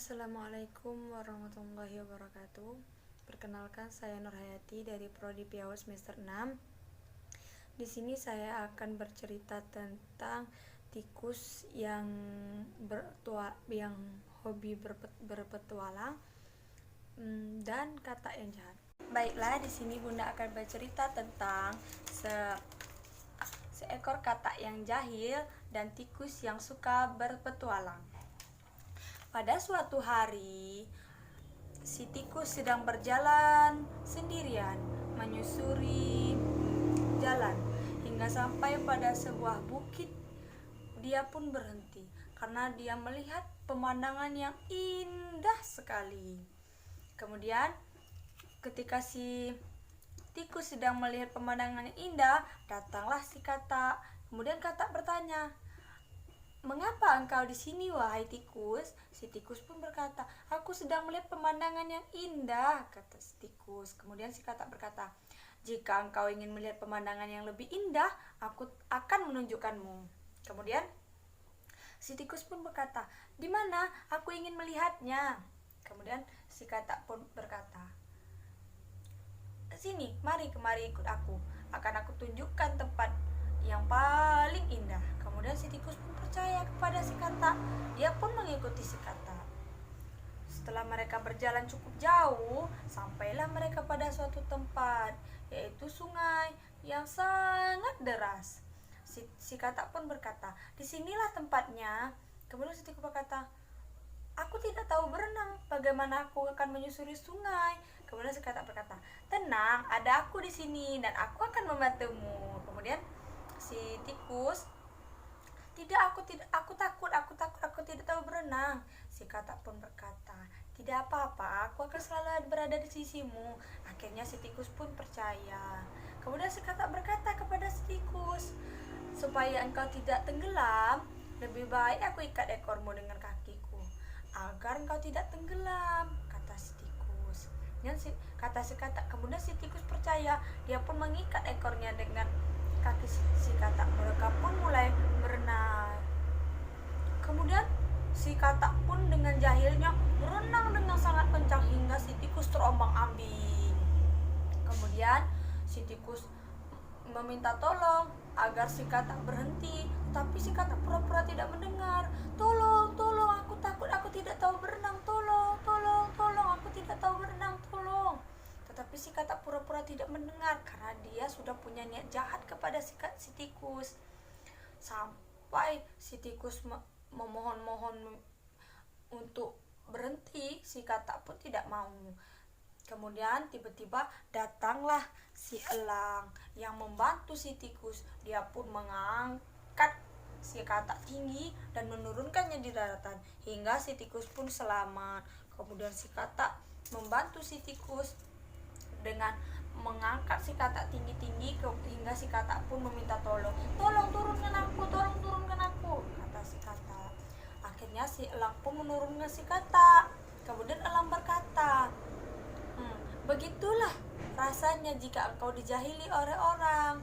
Assalamualaikum warahmatullahi wabarakatuh. Perkenalkan, saya Nur Hayati dari Prodi Piawai semester 6. Di sini saya akan bercerita tentang tikus yang hobi berpetualang dan kata yang jahat. Baiklah, di sini Bunda akan bercerita tentang seekor katak yang jahil dan tikus yang suka berpetualang. Pada suatu hari, si tikus sedang berjalan sendirian menyusuri jalan hingga sampai pada sebuah bukit. Dia pun berhenti karena dia melihat pemandangan yang indah sekali. Kemudian ketika si tikus sedang melihat pemandangan yang indah, datanglah si katak. Kemudian katak bertanya, "Mengapa engkau di sini, wahai tikus?" Si tikus pun berkata, "Aku sedang melihat pemandangan yang indah," kata si tikus. Kemudian si katak berkata, "Jika engkau ingin melihat pemandangan yang lebih indah, aku akan menunjukkanmu." Kemudian si tikus pun berkata, "Di mana? Aku ingin melihatnya." Kemudian si katak pun berkata, "Sini, kemari ikut aku. Akan aku tunjukkan tempat yang paling indah." Kemudian si tikus pun percaya kepada si katak. Dia pun mengikuti si katak. Setelah mereka berjalan cukup jauh, sampailah mereka pada suatu tempat, yaitu sungai yang sangat deras. Si katak pun berkata, "Disinilah tempatnya." Kemudian si tikus berkata, "Aku tidak tahu berenang, bagaimana aku akan menyusuri sungai?" Kemudian si katak berkata, "Tenang, ada aku di sini dan aku akan membantumu." Kemudian si tikus, aku takut, aku tidak tahu berenang." Si katak pun berkata, "Tidak apa-apa, aku akan selalu berada di sisimu." Akhirnya si tikus pun percaya. Kemudian si katak berkata kepada si tikus, "Supaya engkau tidak tenggelam, lebih baik aku ikat ekormu dengan kakiku agar engkau tidak tenggelam," kata si tikus. Dan kata si katak. Kemudian si tikus percaya. Dia pun mengikat ekornya dengan kaki si katak. Mereka pun mulai berenang. Kemudian si katak pun dengan jahilnya berenang dengan sangat kencang hingga si tikus terombang-ambing. Kemudian si tikus meminta tolong agar si katak berhenti, tapi si katak pura-pura tidak mendengar. "Tolong, aku takut, aku tidak tahu berenang, tolong, aku tidak tahu berenang, tolong." Tetapi si katak pura-pura tidak mendengar karena dia sudah punya niat jahat kepada si tikus. Sampai si tikus memohon-mohon untuk berhenti, si katak pun tidak mau. Kemudian tiba-tiba datanglah si elang yang membantu si tikus. Dia pun mengangkat si katak tinggi dan menurunkannya di daratan hingga si tikus pun selamat. Kemudian si katak membantu si tikus dengan mengangkat si katak tinggi-tinggi hingga si katak pun meminta tolong. "Tolong turunkan aku, kata si katak. Akhirnya si elang pun menurunkan si katak. Kemudian elang berkata, "Begitulah rasanya jika engkau dijahili oleh orang.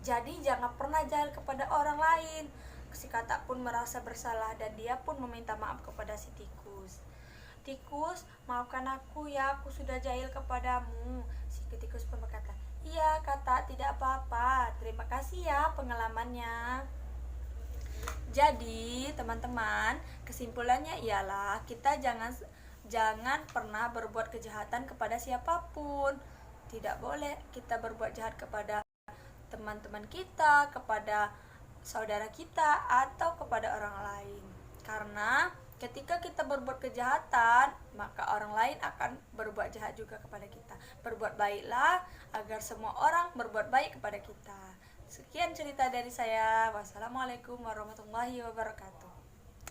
Jadi jangan pernah jahil kepada orang lain." Si katak pun merasa bersalah dan dia pun meminta maaf kepada si tikus. "Tikus, maafkan aku ya, aku sudah jahil kepadamu." Si tikus pun berkata, "Iya katak, tidak apa-apa. Terima kasih ya pengalamannya." Jadi teman-teman, kesimpulannya ialah kita jangan pernah berbuat kejahatan kepada siapapun. Tidak boleh kita berbuat jahat kepada teman-teman kita, kepada saudara kita, atau kepada orang lain. Karena ketika kita berbuat kejahatan, maka orang lain akan berbuat jahat juga kepada kita. Berbuat baiklah agar semua orang berbuat baik kepada kita. Sekian cerita dari saya. Wassalamualaikum warahmatullahi wabarakatuh.